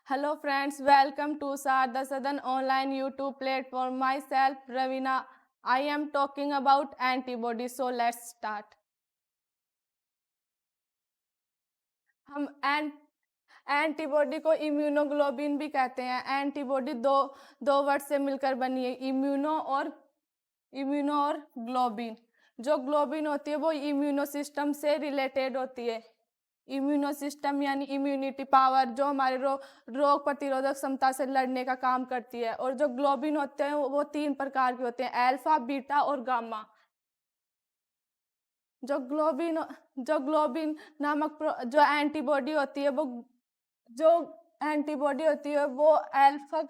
Hello friends, welcome to SAR the Southern online YouTube platform. Myself Ravina. I am talking about antibodies. So let's start. हम antibody को immunoglobulin भी कहते हैं। Antibody दो word से मिलकर बनी है, इम्यूनो और ग्लोबिन। जो ग्लोबिन होती है वो इम्यूनो सिस्टम से रिलेटेड होती है। इम्यूनो सिस्टम यानी इम्यूनिटी पावर, जो हमारे रोग प्रतिरोधक क्षमता से लड़ने का काम करती है। और जो ग्लोबिन होते हैं वो 3 प्रकार के होते हैं, अल्फा, बीटा और गामा। जो ग्लोबिन नामक जो एंटीबॉडी होती है जो एंटीबॉडी होती है वो अल्फा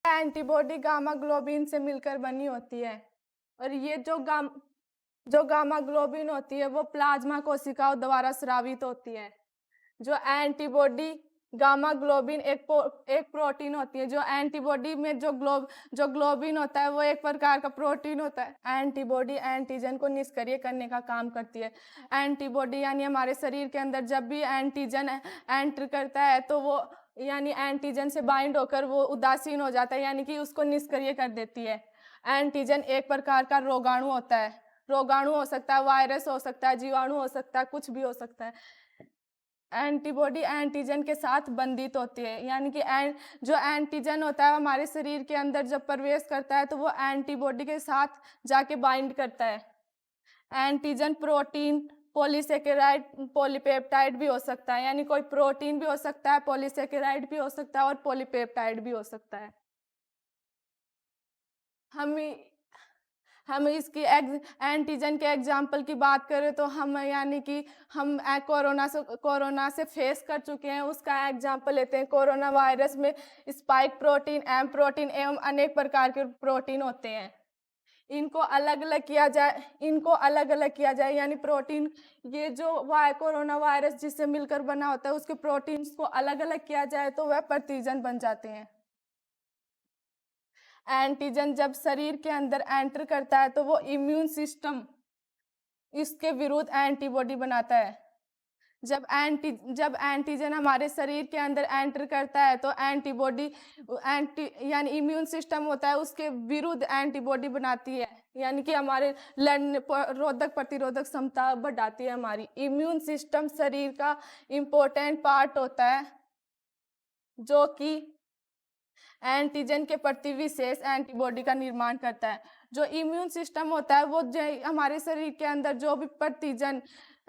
एंटीबॉडी गामा ग्लोबिन से मिलकर बनी होती है। और ये जो गामा ग्लोबिन होती है वो प्लाज्मा कोशिकाओं द्वारा स्रावित होती है। जो एंटीबॉडी गामा ग्लोबिन एक प्रोटीन होती है। जो एंटीबॉडी में जो ग्लोबिन होता है वो एक प्रकार का प्रोटीन होता है। एंटीबॉडी एंटीजन को निष्क्रिय करने का काम करती है। एंटीबॉडी यानी हमारे शरीर के अंदर जब भी एंटीजन एंटर करता है तो वो यानी एंटीजन से बाइंड होकर वो उदासीन हो जाता है, यानी कि उसको निष्क्रिय कर देती है। एंटीजन एक प्रकार का रोगाणु होता है। रोगाणु हो सकता है, वायरस हो सकता है, जीवाणु हो सकता है, कुछ भी हो सकता है। एंटीबॉडी एंटीजन के साथ बंधित होती है, यानी कि जो एंटीजन होता है हमारे शरीर के अंदर जब प्रवेश करता है तो वो एंटीबॉडी के साथ जाके बाइंड करता है। एंटीजन प्रोटीन, पॉलीसेकेराइड, पॉलीपेप्टाइड भी हो सकता है, यानी कोई प्रोटीन भी हो सकता है, पॉलीसेकेराइड भी हो सकता है और पॉलीपेप्टाइड भी हो सकता है। हम इसकी एंटीजन के एग्जाम्पल की बात करें तो हम यानी कि हम कोरोना से फेस कर चुके हैं, उसका एग्जाम्पल लेते हैं। कोरोना वायरस में स्पाइक प्रोटीन, एम प्रोटीन एवं अनेक प्रकार के प्रोटीन होते हैं। इनको अलग अलग किया जाए यानी प्रोटीन, ये जो कोरोना वायरस जिससे मिलकर बना होता है उसके प्रोटीन्स को अलग अलग किया जाए तो वह प्रतिजन बन जाते हैं। एंटीजन जब शरीर के अंदर एंटर करता है तो वो इम्यून सिस्टम इसके विरुद्ध एंटीबॉडी बनाता है। जब एंटीजन हमारे शरीर के अंदर एंटर करता है तो यानी इम्यून सिस्टम होता है उसके विरुद्ध एंटीबॉडी बनाती है, यानी कि हमारे प्रतिरोधक क्षमता बढ़ाती है। हमारी इम्यून सिस्टम शरीर का इम्पोर्टेंट पार्ट होता है जो कि एंटीजन के प्रति विशेष एंटीबॉडी का निर्माण करता है। जो इम्यून सिस्टम होता है वो हमारे शरीर के अंदर जो भी प्रतिजन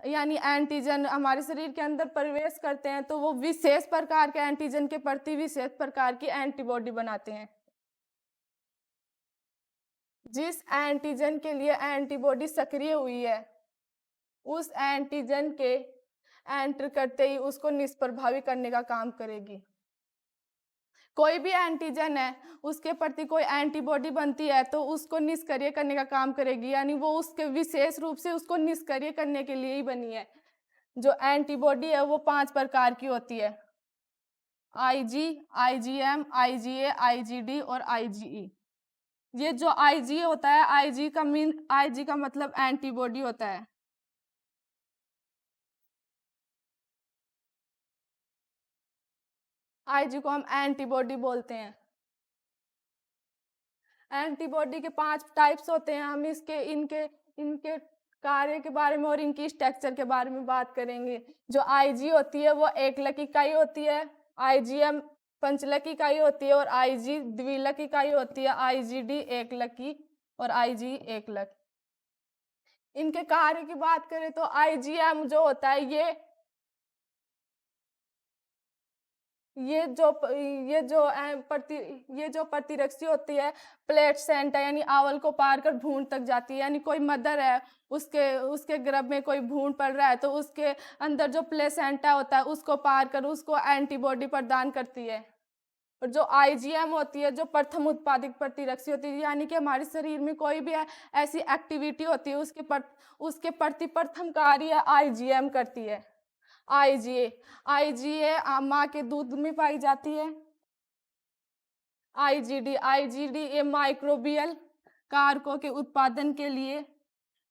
यानी एंटीजन हमारे शरीर के अंदर प्रवेश करते हैं तो वो विशेष प्रकार के एंटीजन के प्रति विशेष प्रकार की एंटीबॉडी बनाते हैं। जिस एंटीजन के लिए एंटीबॉडी सक्रिय हुई है उस एंटीजन के एंटर करते ही उसको निष्प्रभावी करने का काम करेगी। कोई भी एंटीजन है उसके प्रति कोई एंटीबॉडी बनती है तो उसको निष्क्रिय करने का काम करेगी, यानी वो उसके विशेष रूप से उसको निष्क्रिय करने के लिए ही बनी है। जो एंटीबॉडी है वो 5 प्रकार की होती है, आईजी, आईजीएम, आईजीए, आईजीडी और आईजीई। ये जो आईजी होता है, आईजी का मतलब एंटीबॉडी होता है। आईजी को हम एंटीबॉडी बोलते हैं। एंटीबॉडी के 5 टाइप्स होते हैं। हम इनके कार्य के बारे में और इनकी स्ट्रक्चर के बारे में बात करेंगे। जो आईजी होती है वो एकलक इकाई होती है, आईजीएम पंचलक इकाई होती है और आईजी द्विलक इकाई होती है, आईजीडी एकलकी और आईजी एकलक। इनके कार्य की बात करें तो आईजीएम जो होता है ये जो प्रतिरक्षी होती है प्लेसेंटा यानी आवल को पार कर भ्रूण तक जाती है, यानी कोई मदर है उसके गर्भ में कोई भ्रूण पड़ रहा है तो उसके अंदर जो प्लेसेंटा होता है उसको पार कर उसको एंटीबॉडी प्रदान करती है। और जो आईजीएम होती है जो प्रथम उत्पादित प्रतिरक्षी होती है, यानी कि हमारे शरीर में कोई भी ऐसी एक्टिविटी होती है उसके प्रति प्रथम कार्य आईजीएम करती है। आईजीए माँ के दूध में पाई जाती है। आईजीडी ये माइक्रोबियल कारकों के उत्पादन के लिए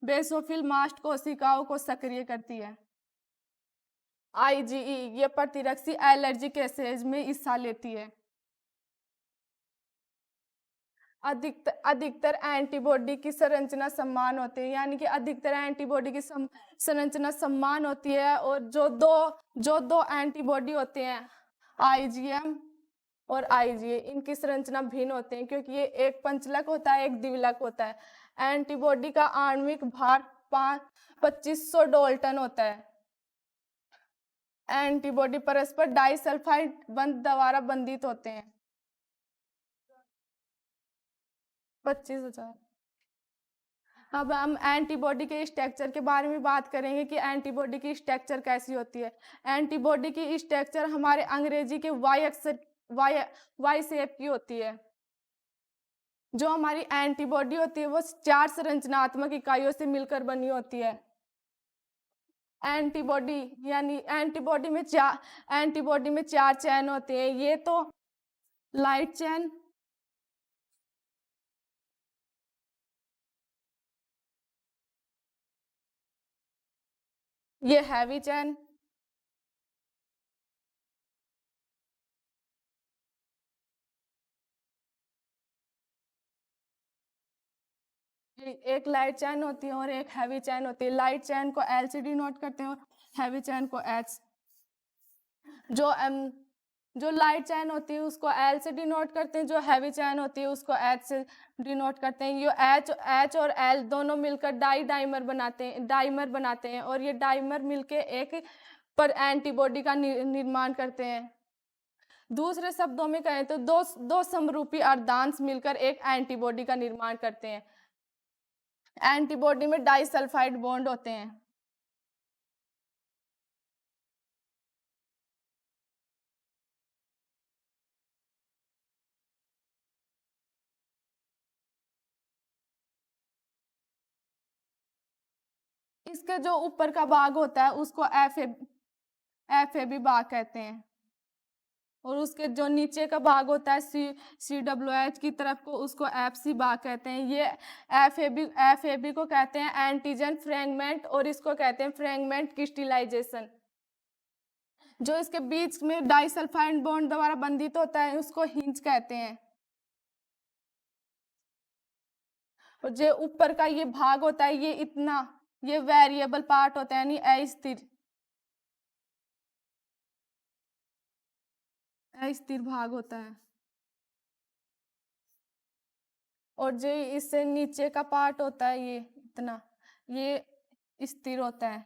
बेसोफिल मास्ट कोशिकाओं को सक्रिय करती है। IgE ये प्रतिरक्षी एलर्जी केसेज में हिस्सा लेती है। अधिकतर एंटीबॉडी की संरचना समान होती है, यानी कि अधिकतर एंटीबॉडी की संरचना समान होती है, और जो दो एंटीबॉडी होते हैं IgM और IgA, इनकी संरचना भिन्न होते हैं, क्योंकि ये एक पंचलक होता है, एक द्विलक होता है। एंटीबॉडी का आणविक भार 2500 डाल्टन होता है। एंटीबॉडी परस्पर डाइसल्फाइड बंध द्वारा बंधित होते हैं। 25,000। अब हम एंटीबॉडी के स्ट्रक्चर के बारे में बात करेंगे कि एंटीबॉडी की स्ट्रक्चर कैसी होती है। एंटीबॉडी की स्ट्रक्चर हमारे अंग्रेजी के वाई शेप की होती है। जो हमारी एंटीबॉडी होती है वो 4 संरचनात्मक इकाइयों से मिलकर बनी होती है। एंटीबॉडी यानी एंटीबॉडी में 4 चेन होते हैं। ये तो लाइट चेन, ये हैवी चेन, एक लाइट चैन होती है और एक हैवी चैन होती है। लाइट चैन को L से डिनोट करते हैं और हैवी चैन को H। जो लाइट चैन होती है उसको L से डिनोट करते हैं, जो हैवी चैन होती है उसको H से डिनोट करते हैं। ये H और L दोनों मिलकर डाइमर बनाते हैं और ये डाइमर मिलके एक पर एंटीबॉडी का निर्माण करते हैं। दूसरे शब्दों में कहें तो दो समरूपी अर्धांश मिलकर एक एंटीबॉडी का निर्माण करते हैं। एंटीबॉडी में डाइसल्फाइड बॉन्ड होते हैं। इसके जो ऊपर का भाग होता है उसको FAB भाग कहते हैं, और उसके जो नीचे का भाग होता है CWH की तरफ को उसको FC भाग कहते हैं। ये FAB को कहते हैं एंटीजन फ्रेगमेंट, और इसको कहते हैं फ्रेगमेंट क्रिस्टलाइजेशन। जो इसके बीच में डाइसल्फाइड बॉन्ड द्वारा बंधित होता है उसको हिंज कहते हैं। और जो ऊपर का ये भाग होता है ये वेरिएबल पार्ट होता है, यानी अस्थिर भाग होता है। और जो इससे नीचे का पार्ट होता है ये स्थिर होता है।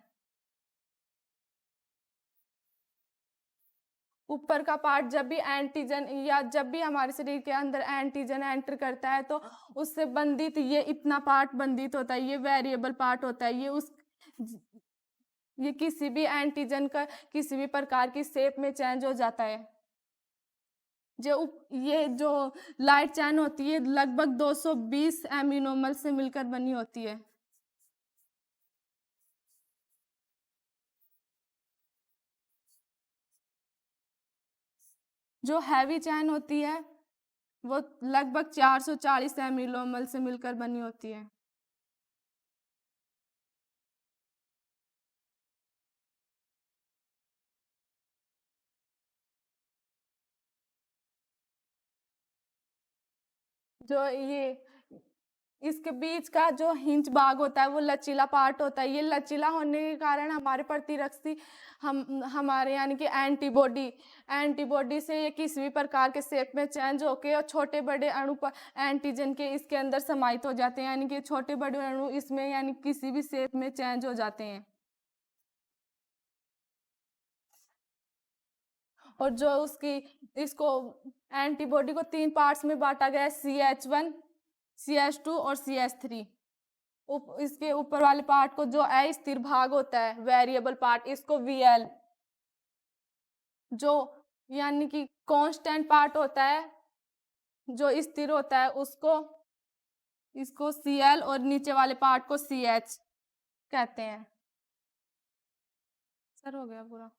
ऊपर का पार्ट जब भी एंटीजन या जब भी हमारे शरीर के अंदर एंटीजन एंटर करता है तो उससे बंधित ये इतना पार्ट बंधित होता है, ये वेरिएबल पार्ट होता है। ये किसी भी एंटीजन का किसी भी प्रकार की शेप में चेंज हो जाता है। ये जो लाइट चैन होती है लगभग 220 एमिनोमर से मिलकर बनी होती है। जो हैवी चैन होती है वो लगभग 440 एमिनोमर से मिलकर बनी होती है। जो इसके बीच का जो हिंज भाग होता है वो लचीला पार्ट होता है। ये लचीला होने के कारण हमारे प्रतिरक्षी हमारे यानी कि एंटीबॉडी से ये किसी भी प्रकार के शेप में चेंज होके और छोटे बड़े अणु पर एंटीजन के इसके अंदर समाहित हो जाते हैं, यानी कि छोटे बड़े अणु इसमें यानी किसी भी शेप में चेंज हो जाते हैं। और जो इसको एंटीबॉडी को 3 पार्ट्स में बांटा गया है, CH1, CH2 और CH3। इसके ऊपर वाले पार्ट को जो अस्थिर भाग होता है वेरिएबल पार्ट, इसको VL, जो यानी कि कांस्टेंट पार्ट होता है जो स्थिर होता है इसको CL और नीचे वाले पार्ट को CH कहते हैं। सर हो गया पूरा।